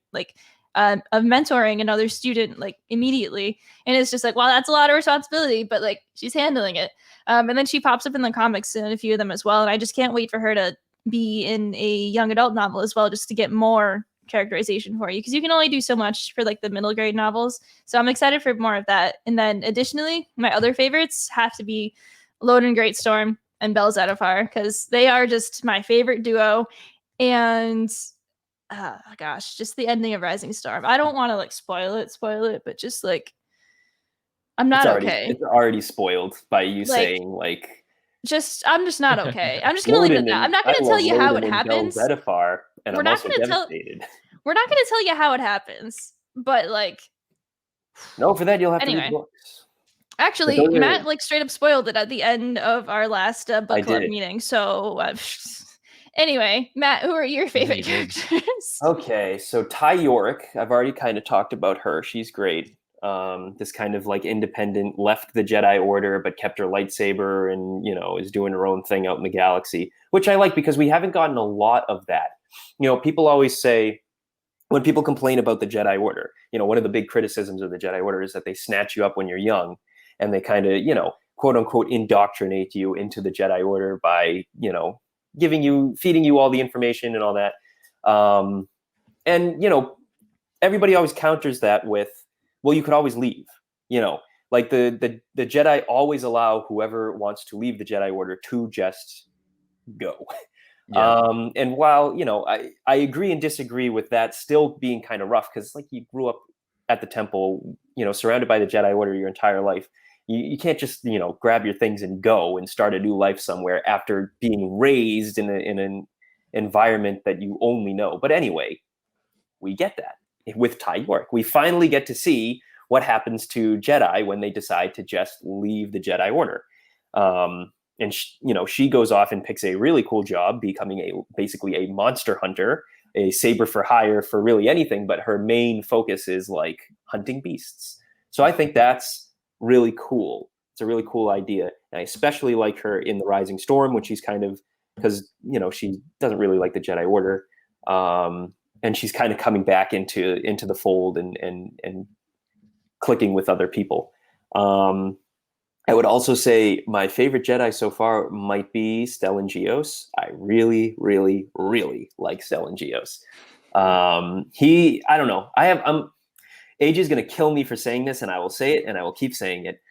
of mentoring another student like immediately. And it's just like, wow, that's a lot of responsibility, but like she's handling it. And then she pops up in the comics in a few of them as well. And I just can't wait for her to be in a young adult novel as well, just to get more characterization for you, because you can only do so much for like the middle grade novels. So I'm excited for more of that. And then additionally, my other favorites have to be Loden Greatstorm and Bell Zettifar, because they are just my favorite duo. And gosh, just the ending of Rising Storm. I don't want to like spoil it, but just like I'm not okay. It's already spoiled by you Like, saying like. I'm just not okay. I'm just gonna leave it at that. I'm not gonna tell you how it happens. Zettifar, and We're I'm not also gonna tell- devastated. We're not gonna tell you how it happens, but like No, for that you'll have to Anyway. read books. actually, those are- Matt like straight up spoiled it at the end of our last book I club did. meeting. So anyway, Matt, who are your favorite you did. characters? Okay, so Ty Yorick, I've already kind of talked about her. She's great. this kind of like independent, left the Jedi Order but kept her lightsaber and is doing her own thing out in the galaxy, which I like because we haven't gotten a lot of that. People always say, when people complain about the Jedi Order, one of the big criticisms of the Jedi Order is that they snatch you up when you're young and they kind of, quote unquote, indoctrinate you into the Jedi Order by, feeding you all the information and all that. And everybody always counters that with, well, you could always leave, like the Jedi always allow whoever wants to leave the Jedi Order to just go. Yeah. And while, I agree and disagree with that still being kind of rough, because like you grew up at the temple, surrounded by the Jedi Order your entire life. You can't just, grab your things and go and start a new life somewhere after being raised in an environment that you only know. But anyway, we get that with Ty York. We finally get to see what happens to Jedi when they decide to just leave the Jedi Order. And she goes off and picks a really cool job, becoming basically a monster hunter, a saber for hire for really anything. But her main focus is like hunting beasts. So I think that's really cool. It's a really cool idea. And I especially like her in The Rising Storm, when she's kind of, because, she doesn't really like the Jedi Order. And she's kind of coming back into the fold and clicking with other people. I would also say my favorite Jedi so far might be Stellan Gios. I really, really, really like Stellan Gios. I don't know. AJ is going to kill me for saying this, and I will say it, and I will keep saying it.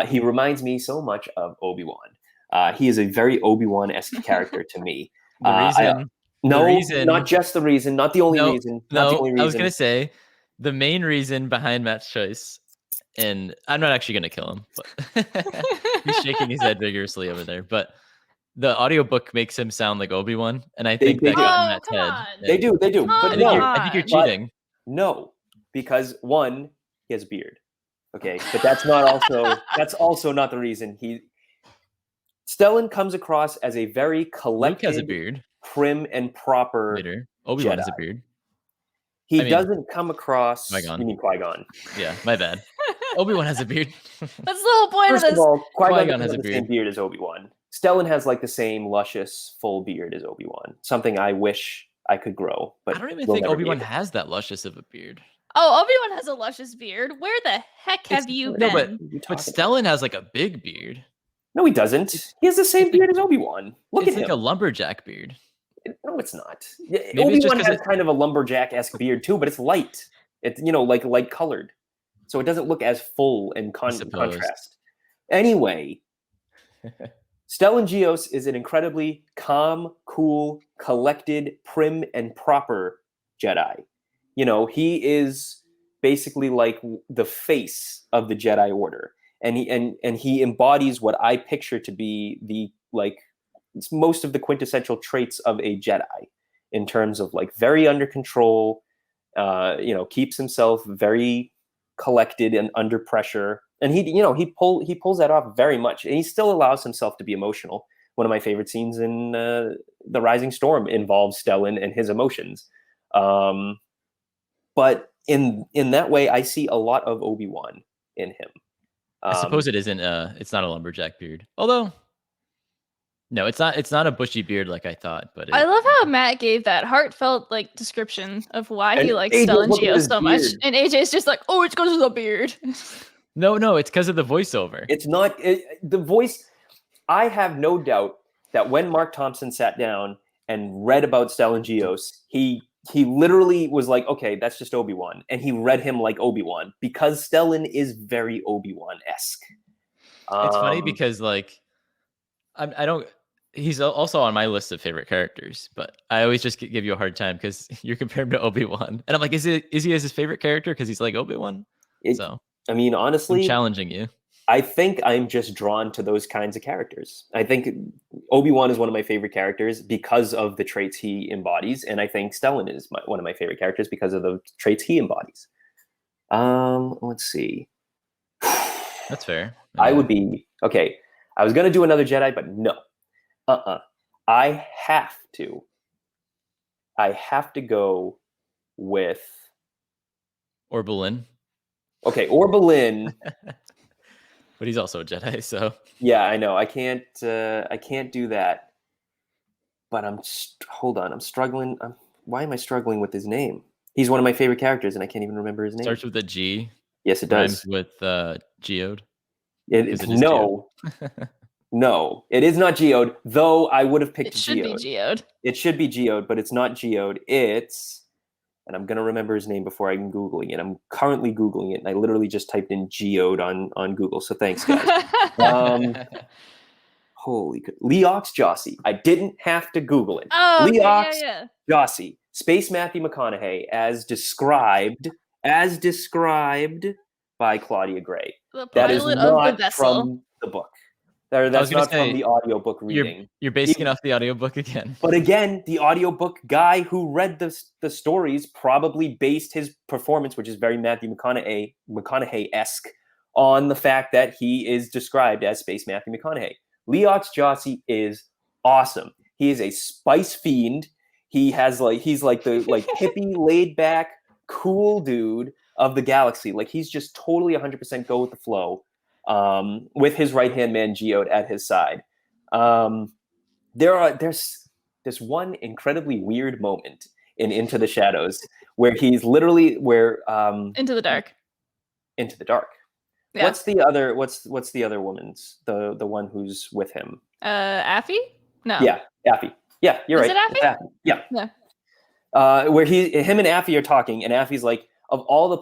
He reminds me so much of Obi-Wan. He is a very Obi-Wan-esque character to me. Not just the reason, not the only reason. Not the only reason. I was going to say the main reason behind Matt's choice, and I'm not actually going to kill him, but he's shaking his head vigorously over there. But the audiobook makes him sound like Obi-Wan, and I think that got in Matt's head. They do. But I think you're cheating. No, because one, he has a beard. Okay, but that's also not the reason. Stellan comes across as a very collected, Luke has a beard, prim and proper. Later, Obi-Wan has a beard. He doesn't come across. Qui-Gon. You mean Qui-Gon? Yeah, my bad. Obi-Wan has a beard. That's the whole point of this. First of all, Qui-Gon has the same beard as Obi-Wan. Stellan has like the same luscious full beard as Obi-Wan. Something I wish I could grow, but I don't even think Obi-Wan has that luscious of a beard. Oh, Obi-Wan has a luscious beard. Where the heck have you been? No, but Stellan has like a big beard. No, he doesn't. He has the same beard as Obi-Wan. Look at him. It's like a lumberjack beard. No, it's not. Obi-Wan has kind of a lumberjack-esque beard too, but it's light. It's like light colored, so it doesn't look as full and contrast. Anyway, Stellan Gios is an incredibly calm, cool, collected, prim, and proper Jedi. He is basically like the face of the Jedi Order, and he embodies what I picture to be the most of the quintessential traits of a Jedi, in terms of like very under control, keeps himself very collected and under pressure, and he pulls that off very much, and he still allows himself to be emotional. One of my favorite scenes in The Rising Storm involves Stellan and his emotions. But in that way, I see a lot of Obi-Wan in him. I suppose it isn't. It's not a lumberjack beard, although. No, it's not. It's not a bushy beard like I thought. But I love how Matt gave that heartfelt description of why he likes Stellan Gios so much, and AJ's just like, "Oh, it's because of the beard." No, it's because of the voiceover. It's not the voice. I have no doubt that when Mark Thompson sat down and read about Stellan Gios, he literally was like, "Okay, that's just Obi-Wan," and he read him like Obi-Wan, because Stellan is very Obi-Wan-esque. It's funny because I don't. He's also on my list of favorite characters, but I always just give you a hard time because you're comparing him to Obi-Wan, and I'm like, is he as his favorite character because he's like Obi-Wan? I mean, honestly, I'm challenging you. I think I'm just drawn to those kinds of characters. I think Obi-Wan is one of my favorite characters because of the traits he embodies, and I think Stellan is one of my favorite characters because of the traits he embodies. Let's see. That's fair. I would be okay. I was gonna do another Jedi, but no. I have to go with Orbelin. Okay, Orbelin. But he's also a Jedi, so Yeah, I know. I can't do that. But hold on. I'm struggling. Why am I struggling with his name? He's one of my favorite characters, and I can't even remember his name. starts with a G. Yes, it Rhymes does. with Geode. It It is Geode. No, it is not Geode. Though I would have picked It should be Geode. Geode. It should be Geode, but it's not Geode. It's, and I'm gonna remember his name before I'm googling it. I'm currently googling it, and I literally just typed in Geode on Google. So thanks, guys. Holy Leox Jossie. I didn't have to Google it. Oh, okay, Leox yeah. Jossie, Space Matthew McConaughey, as described by Claudia Gray. The That is pilot of the not vessel. from the book. That's gonna not from say, the audiobook reading. You're basing it off the audiobook again. But again, the audiobook guy who read the stories probably based his performance, which is very Matthew McConaughey-esque, on the fact that he is described as Space Matthew McConaughey. Leox Jossie is awesome. He is a spice fiend. He's like the hippie, laid back, cool dude of the galaxy. Like he's just totally 100% go with the flow, with his right hand man Geode at his side. There's this one incredibly weird moment in Into the Shadows where he's literally Into the Dark. Into the Dark. Yeah. What's the other woman's the one who's with him? Affy? No. Yeah, Affy. Yeah, you're Is right. it Affy? Yeah. Yeah. Where him and Affy are talking, and Affy's like, of all the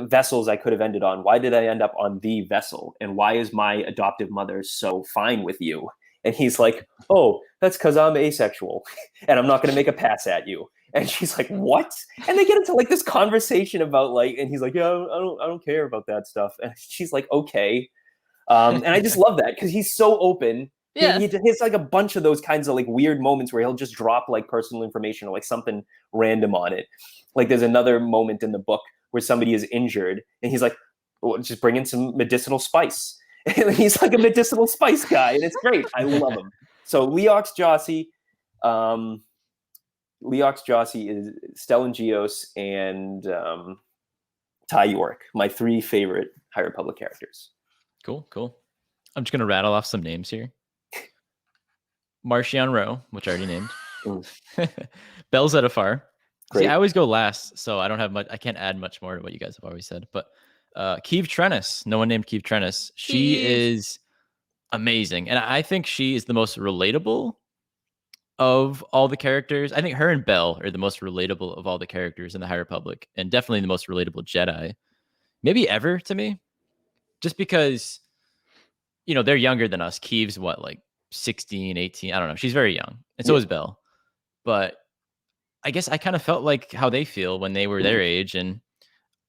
vessels I could have ended on, why did I end up on the vessel? And why is my adoptive mother so fine with you? And he's like, oh, that's because I'm asexual, and I'm not going to make a pass at you. And she's like, what? And they get into like this conversation about and he's like, yeah, I don't care about that stuff. And she's like, okay. And I just love that because he's so open. Yeah. He has like a bunch of those kinds of like weird moments where he'll just drop like personal information or like something random on it. Like there's another moment in the book where somebody is injured and he's like, well, just bring in some medicinal spice. And he's like a medicinal spice guy, and it's great. I love him. So Leox Jossie is Stellan Gios and Ty York, my three favorite High Republic characters. Cool. I'm just gonna rattle off some names here. Marchion Rowe, which I already named. Bel Zettifar. See, I always go last, so I don't have much. I can't add much more to what you guys have always said. But Keeve Trennis, no one named Keeve Trennis. She is amazing, and I think she is the most relatable of all the characters. I think her and Bel are the most relatable of all the characters in the High Republic, and definitely the most relatable Jedi, maybe ever to me. Just because, they're younger than us. Keeve's what, like 16, 18? I don't know. She's very young, and so is Bel. But I guess I kind of felt like how they feel when they were their age, and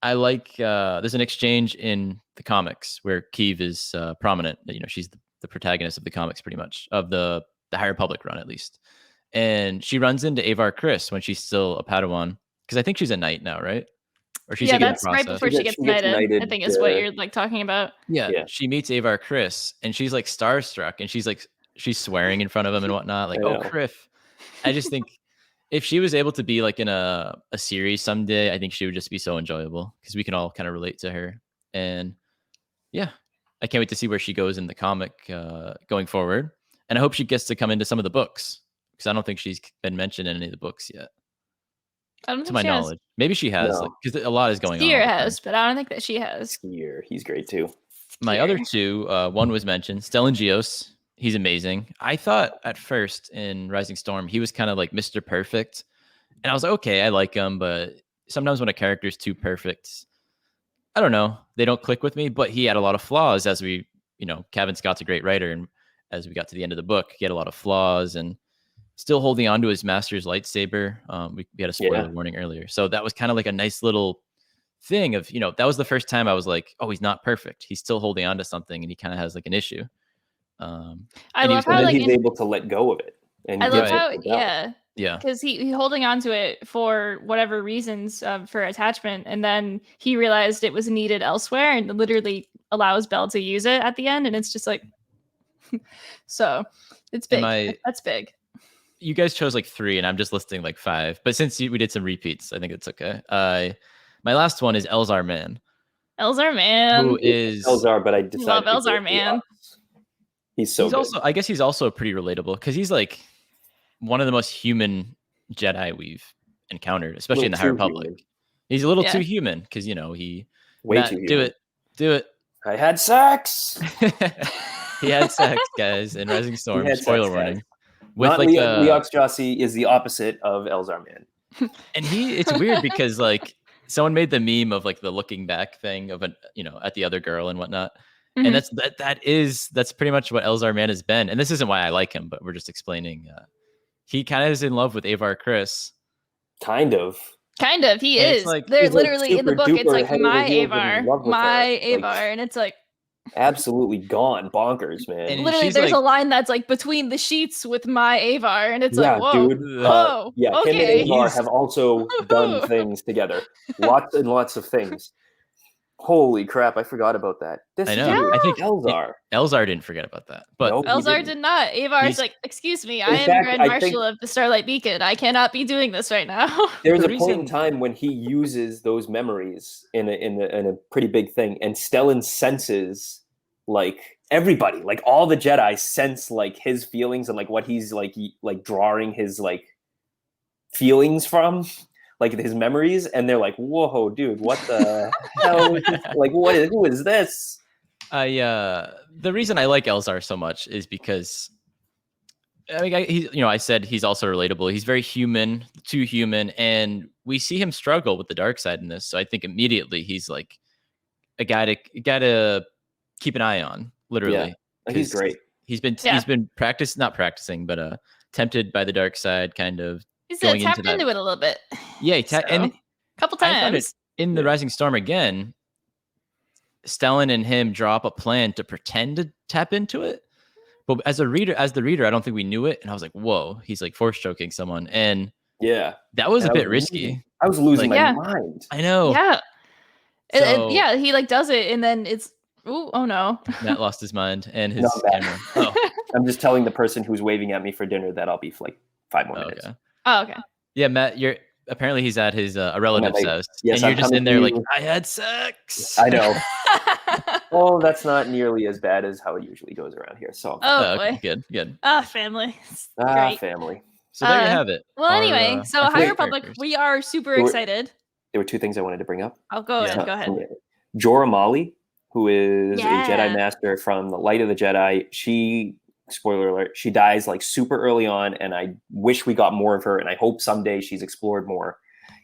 I like. There's an exchange in the comics where Keeve is prominent. She's the protagonist of the comics, pretty much of the High Republic run, at least. And she runs into Avar Kriss when she's still a Padawan, because I think she's a knight now, right? Or she's that's right before she gets knighted. I think is what you're like talking about. Yeah, she meets Avar Kriss, and she's like starstruck, and she's swearing in front of him and whatnot, like, "Oh, Kriff." I just think if she was able to be like in a series someday, I think she would just be so enjoyable because we can all kind of relate to her. And yeah, I can't wait to see where she goes in the comic going forward. And I hope she gets to come into some of the books because I don't think she's been mentioned in any of the books yet. I don't to my knowledge. Maybe she has, because a lot is going on. Skier has, but I don't think that she has. Skier, he's great too. My other two, one was mentioned, Stellan Gios. He's amazing. I thought at first in Rising Storm, he was kind of like Mr. Perfect. And I was like, okay, I like him, but sometimes when a character is too perfect, I don't know, they don't click with me. But he had a lot of flaws as Kevin Scott's a great writer. And as we got to the end of the book, he had a lot of flaws and still holding on to his master's lightsaber. We had a spoiler warning earlier. So that was kind of like a nice little thing of, that was the first time I was like, oh, he's not perfect. He's still holding on to something and he kind of has like an issue. I love how he's able to let go of it. And I love how, because he holding on to it for whatever reasons for attachment, and then he realized it was needed elsewhere, and literally allows Bel to use it at the end, and it's just like, so it's big. That's big. You guys chose like 3, and I'm just listing like 5. But since we did some repeats, I think it's okay. My last one is Elzar Man, Elzar Man. who is Elzar, but I decided Love to go Elzar with the Man. Ops. He's so he's good. also, I guess he's also pretty relatable because he's like one of the most human Jedi we've encountered, especially in the High Republic. Human. He's a little Yeah. too human because he Way too human. do it. I had sex. He had sex, guys, in Rising Storm. had Spoiler sex, warning. guys. With Not like Leox Jossi is the opposite of Elzar Man. and it's weird because like someone made the meme of like the looking back thing of at the other girl and whatnot. Mhm. And that's pretty much what Elzar Man has been. And this isn't why I like him, but we're just explaining. He kind of is in love with Avar Chris. Kind of. Kind of. He And it's is. like- They're He's, like, literally in the book. It's super like head over my heels in Avar, love with my her. Like, Avar, and it's like absolutely gone bonkers, man. And literally she's there's like- a line that's like between the sheets with my Avar, and it's yeah, like whoa, dude. whoa, yeah, him okay. and Avar have also done things together. Lots and lots of things. Holy crap, I forgot about that. This I know. dude, I think Elzar. Elzar didn't forget about that. But Nope, he Elzar didn't. did not. Avar's He's- like, excuse me, I am fact, Grand I Marshal think- of the Starlight Beacon. I cannot be doing this right now. There's The a point in reason- time when he uses those memories in a pretty big thing, and Stellan senses like everybody, like all the Jedi sense like his feelings and like what he's like drawing his like feelings from, like his memories, and they're like, "Whoa, dude, what the hell? Like, who is this?" The reason I like Elzar so much is because I said he's also relatable. He's very human, too human, and we see him struggle with the dark side in this. So I think immediately he's like a guy to keep an eye on, literally. He's 'Cause great. He's been not practicing, but tempted by the dark side, kind of. He's going tapped into that- into it a little bit. Yeah, A and couple I thought times. in the Yeah. Rising Storm again, Stellan and him drop a plan to pretend to tap into it. But as the reader, I don't think we knew it. And I was like, whoa, he's like force choking someone. And Yeah, that was And a I bit risky. I was losing Like- my Yeah. mind. I know. Yeah. So Yeah, he like does it, and then it's oh no. Matt lost his mind and his No, Matt. camera. Oh, I'm just telling the person who's waving at me for dinner that I'll be for like 5 more minutes. okay. Oh, okay. Yeah, Matt, apparently he's at his a relative's like, house. yes, and you're I'm just coming in there to like, you. I had sex. I know. Oh, that's not nearly as bad as how it usually goes around here. So, Oh Okay, boy. good. Family. It's great. family. So there you Uh, have it. Well, Our, anyway, so our High favorite Republic, characters. we are super There were- excited. There were 2 things I wanted to bring up. I'll go Yeah. ahead. Jorah Mali, who is a Yeah. Jedi Master from the Light of the Jedi, she, spoiler alert, she dies like super early on, and I wish we got more of her, and I hope someday she's explored more.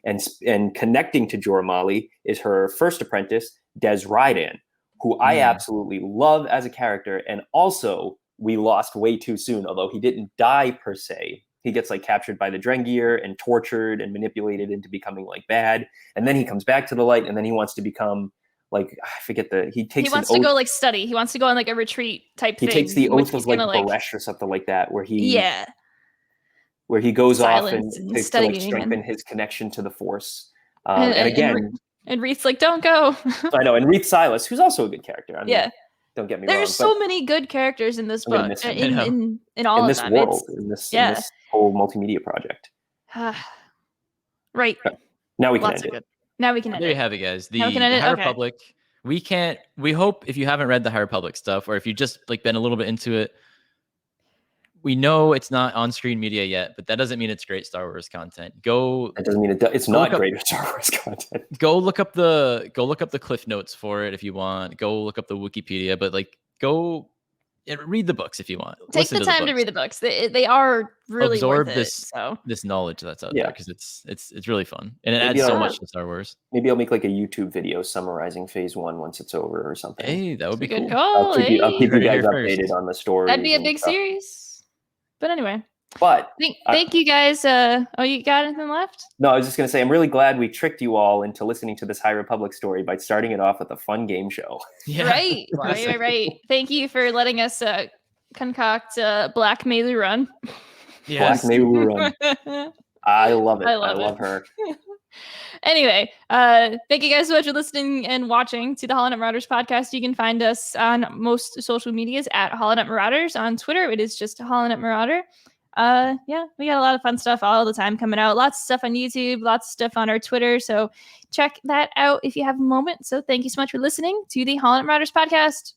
And connecting to Jorah Mali is her first apprentice, Des Rydan, who I absolutely love as a character, and also we lost way too soon, although he didn't die per se. He gets like captured by the Drengir and tortured and manipulated into becoming like bad, and then he comes back to the light, and then he wants to become like, I forget he takes He wants an to go oath- like study. He wants to go on like a retreat type he thing. takes the in which oath he's of like gonna, Baresh or something like that, where he yeah, goes off and silence and to like studying strengthen and- his connection to the Force. And- And and again, and Reith's like, don't go. I know, and Reith Silas, who's also a good character. I mean, Yeah. don't get me There's wrong. so many good characters in this I'm gonna book. miss him. In all in of this them. world, in this whole multimedia project. Right. Now we can Lots end of it. good. Now we can end There you it. have it, guys. The Now we can end it? High Okay. Republic. We hope if you haven't read the High Republic stuff, or if you've just like been a little bit into it, we know it's not on-screen media yet, but that doesn't mean it's great Star Wars content. That doesn't mean it's Go not look up- greater Star Wars content. Go look up the cliff notes for it if you want. Go look up the Wikipedia, but like go and read the books if you want. Take Listen the to time to books. read the books. They are really Absorb worth this- it. So This knowledge that's out Yeah. there because it's really fun and it Maybe adds so I'll- much to Star Wars. Maybe I'll make like a YouTube video summarizing Phase 1 once it's over or something. Hey, that would be good cool. call. I'll keep you Hey. guys Here updated first. on the story. That'd be a big series. But anyway, But thank you guys. You got anything left? no, I was just going to say, I'm really glad we tricked you all into listening to this High Republic story by starting it off with a fun game show. Yeah. Right. Thank you for letting us concoct Black Melu Run. Yes. Black Maywu Run. I love it. I I love love it. her. Anyway, thank you guys so much for listening and watching to the HoloNet Marauders podcast. You can find us on most social medias at HoloNet Marauders. On Twitter, it is just HoloNet Marauder. yeah, we got a lot of fun stuff all the time coming out. Lots of stuff on YouTube, lots of stuff on our Twitter. So check that out if you have a moment. So thank you so much for listening to the HoloNet Marauders podcast.